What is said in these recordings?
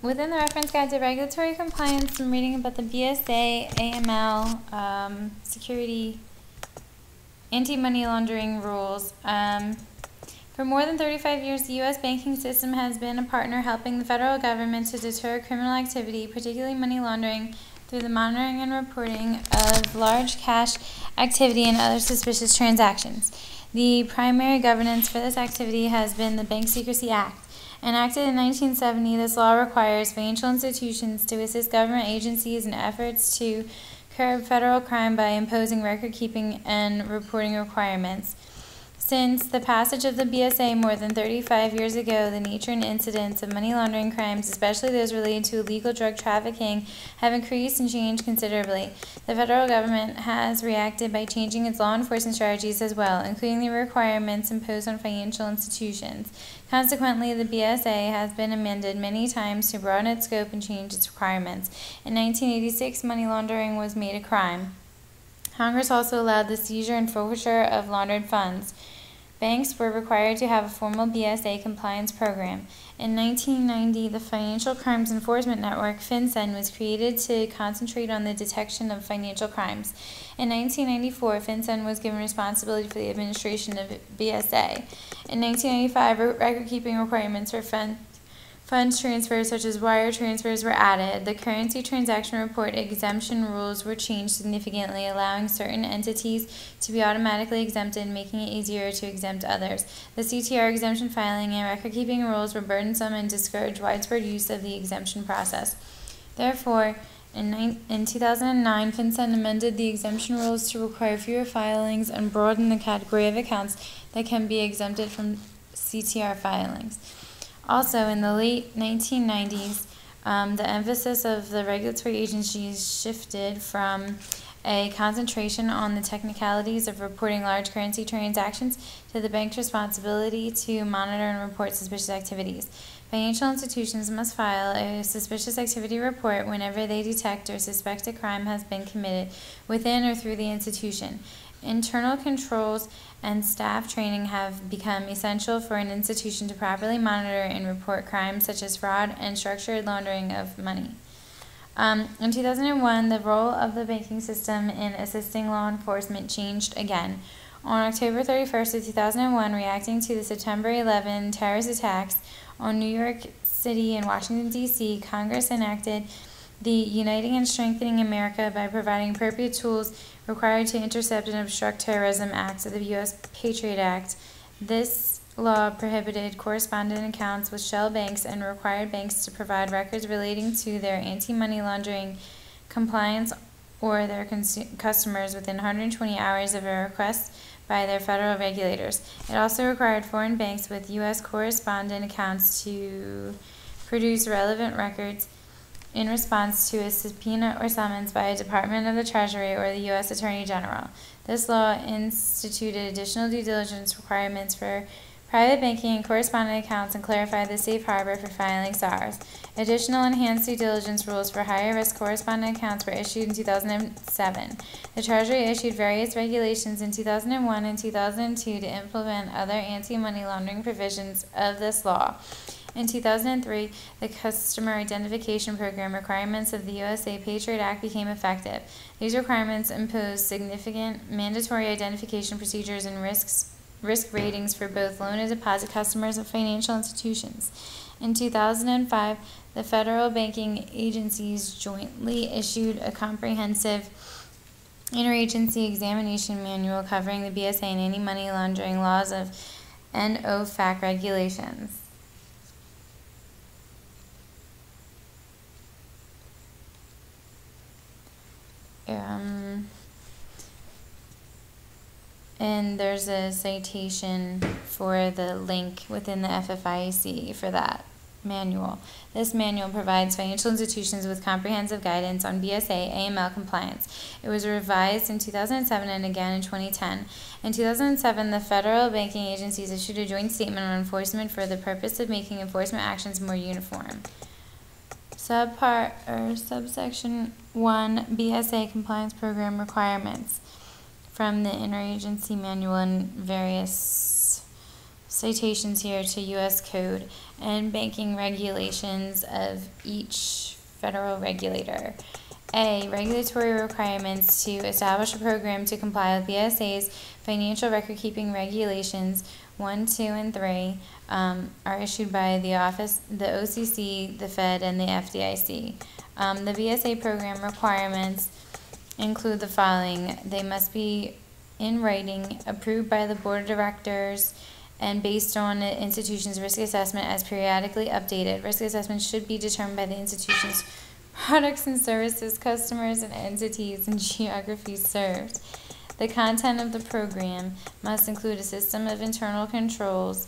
Within the reference guide to regulatory compliance, I'm reading about the BSA AML security anti-money laundering rules. For more than 35 years, the U.S. banking system has been a partner helping the federal government to deter criminal activity, particularly money laundering, through the monitoring and reporting of large cash activity and other suspicious transactions. The primary governance for this activity has been the Bank Secrecy Act. Enacted in 1970, this law requires financial institutions to assist government agencies in efforts to curb federal crime by imposing record-keeping and reporting requirements. Since the passage of the BSA more than 35 years ago, the nature and incidence of money laundering crimes, especially those related to illegal drug trafficking, have increased and changed considerably. The federal government has reacted by changing its law enforcement strategies as well, including the requirements imposed on financial institutions. Consequently, the BSA has been amended many times to broaden its scope and change its requirements. In 1986, money laundering was made a crime. Congress also allowed the seizure and forfeiture of laundered funds. Banks were required to have a formal BSA compliance program. In 1990, the Financial Crimes Enforcement Network, FinCEN, was created to concentrate on the detection of financial crimes. In 1994, FinCEN was given responsibility for the administration of BSA. In 1995, record-keeping requirements for funds transfers such as wire transfers were added. The currency transaction report exemption rules were changed significantly, allowing certain entities to be automatically exempted, making it easier to exempt others. The CTR exemption filing and record-keeping rules were burdensome and discouraged widespread use of the exemption process. Therefore, in 2009, FinCEN amended the exemption rules to require fewer filings and broaden the category of accounts that can be exempted from CTR filings. Also, in the late 1990s, the emphasis of the regulatory agencies shifted from a concentration on the technicalities of reporting large currency transactions to the bank's responsibility to monitor and report suspicious activities. Financial institutions must file a suspicious activity report whenever they detect or suspect a crime has been committed within or through the institution. Internal controls and staff training have become essential for an institution to properly monitor and report crimes such as fraud and structured laundering of money. In 2001, the role of the banking system in assisting law enforcement changed again. On October 31st of 2001, reacting to the September 11 terrorist attacks on New York City and Washington, D.C., Congress enacted the Uniting and Strengthening America by providing appropriate tools required to intercept and obstruct terrorism acts of the U.S. Patriot Act. This law prohibited correspondent accounts with shell banks and required banks to provide records relating to their anti-money laundering compliance or their customers within 120 hours of a request by their federal regulators. It also required foreign banks with U.S. correspondent accounts to produce relevant records in response to a subpoena or summons by a Department of the Treasury or the U.S. Attorney General. This law instituted additional due diligence requirements for private banking and correspondent accounts and clarified the safe harbor for filing SARs. Additional enhanced due diligence rules for higher risk correspondent accounts were issued in 2007. The Treasury issued various regulations in 2001 and 2002 to implement other anti-money laundering provisions of this law. In 2003, the Customer Identification Program requirements of the USA Patriot Act became effective. These requirements imposed significant mandatory identification procedures and risk ratings for both loan and deposit customers of financial institutions. In 2005, the federal banking agencies jointly issued a comprehensive interagency examination manual covering the BSA and anti-money laundering laws of NOFAC regulations. And there's a citation for the link within the FFIEC for that manual. This manual provides financial institutions with comprehensive guidance on BSA AML compliance. It was revised in 2007 and again in 2010. In 2007, the federal banking agencies issued a joint statement on enforcement for the purpose of making enforcement actions more uniform. Subsection 1 BSA compliance program requirements from the interagency manual and various citations here to U.S. Code and banking regulations of each federal regulator. A. Regulatory requirements to establish a program to comply with BSA's financial record-keeping regulations 1, 2, and 3 are issued by the OCC, the Fed, and the FDIC. The BSA program requirements include the following. They must be in writing, approved by the Board of Directors, and based on the institution's risk assessment as periodically updated. Risk assessment should be determined by the institution's products and services, customers and entities, and geographies served. The content of the program must include a system of internal controls,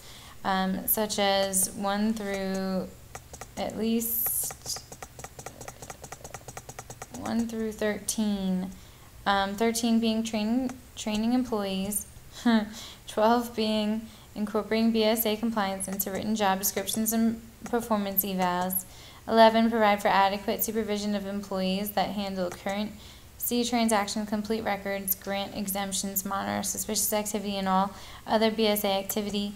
such as 1 through 13. 13 being training employees, 12 being incorporating BSA compliance into written job descriptions and performance evals, 11 provide for adequate supervision of employees that handle currency transactions, complete records, grant exemptions, monitor suspicious activity and all other BSA activity.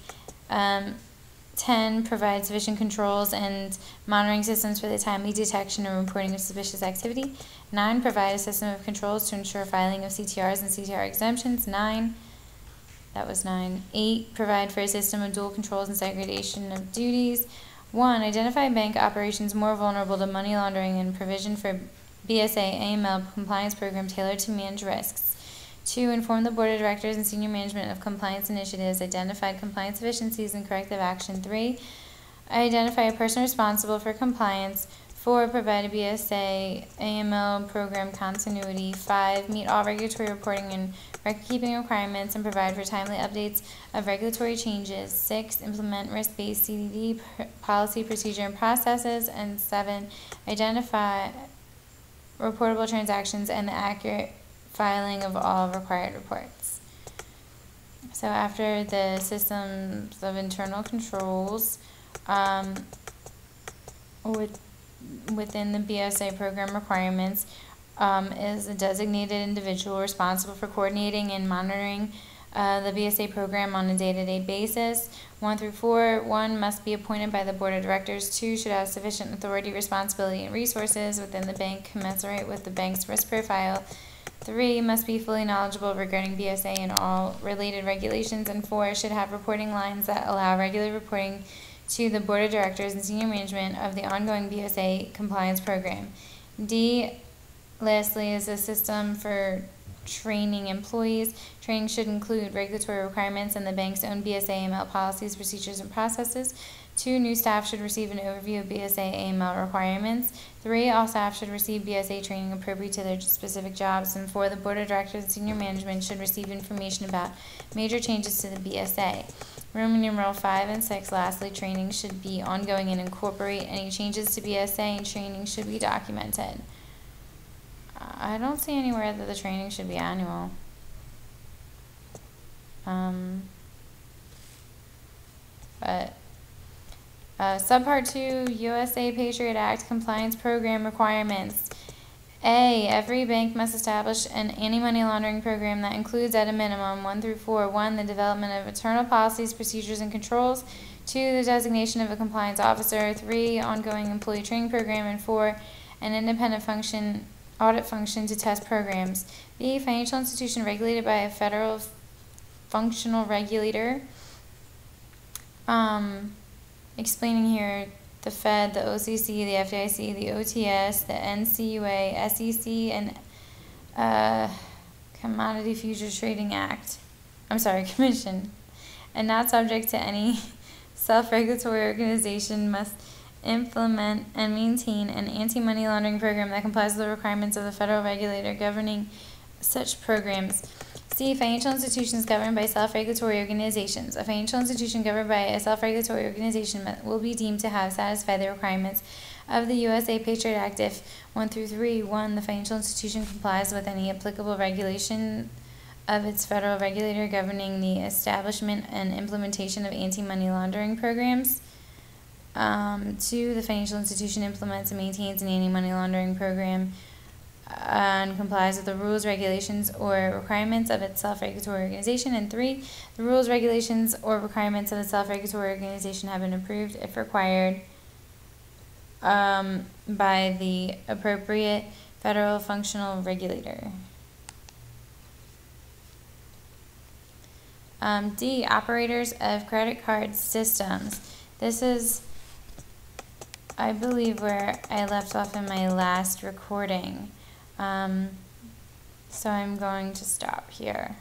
10 provide sufficient controls and monitoring systems for the timely detection and reporting of suspicious activity. 9 provide a system of controls to ensure filing of CTRs and CTR exemptions. 8 provide for a system of dual controls and segregation of duties. 1 identify bank operations more vulnerable to money laundering and provision for BSA AML compliance program tailored to manage risks. 2 inform the Board of Directors and senior management of compliance initiatives, identified compliance efficiencies, and corrective action. 3 identify a person responsible for compliance. 4 provide a BSA AML program continuity. 5 meet all regulatory reporting and record-keeping requirements and provide for timely updates of regulatory changes. 6 implement risk-based CDD policy, procedure, and processes. And 7 identify reportable transactions and the accurate filing of all required reports. So after the systems of internal controls within the BSA program requirements is a designated individual responsible for coordinating and monitoring the BSA program on a day-to-day basis. 1 through 4, 1 must be appointed by the Board of Directors. 2 should have sufficient authority, responsibility, and resources within the bank commensurate with the bank's risk profile. 3 must be fully knowledgeable regarding BSA and all related regulations. And 4 should have reporting lines that allow regular reporting to the Board of Directors and senior management of the ongoing BSA compliance program. D, lastly, is a system for training employees. Training should include regulatory requirements and the bank's own BSA AML policies, procedures, and processes. 2, new staff should receive an overview of BSA AML requirements. 3, all staff should receive BSA training appropriate to their specific jobs. And 4, the Board of Directors and senior management should receive information about major changes to the BSA. Roman numeral 5 and 6, lastly, training should be ongoing and incorporate any changes to BSA, and training should be documented. I don't see anywhere that the training should be annual. Subpart 2, USA Patriot Act Compliance Program Requirements. A, every bank must establish an anti-money laundering program that includes at a minimum 1 through 4, 1, the development of internal policies, procedures, and controls. 2, the designation of a compliance officer. 3, ongoing employee training program. And 4, an independent audit function to test programs. B, financial institution regulated by a federal functional regulator. Explaining here the Fed, the OCC, the FDIC, the OTS, the NCUA, SEC, and Commodity Futures Trading Act. Commission. And not subject to any self-regulatory organization must implement and maintain an anti-money laundering program that complies with the requirements of the federal regulator governing such programs. C, financial institutions governed by self-regulatory organizations. A financial institution governed by a self-regulatory organization will be deemed to have satisfied the requirements of the USA Patriot Act if 1 through 3, 1, the financial institution complies with any applicable regulation of its federal regulator governing the establishment and implementation of anti-money laundering programs. 2, the financial institution implements and maintains an anti-money laundering program and complies with the rules, regulations, or requirements of its self-regulatory organization. And 3, the rules, regulations, or requirements of the self-regulatory organization have been approved, if required, by the appropriate federal functional regulator. D, operators of credit card systems. This is, I believe, where I left off in my last recording. So I'm going to stop here.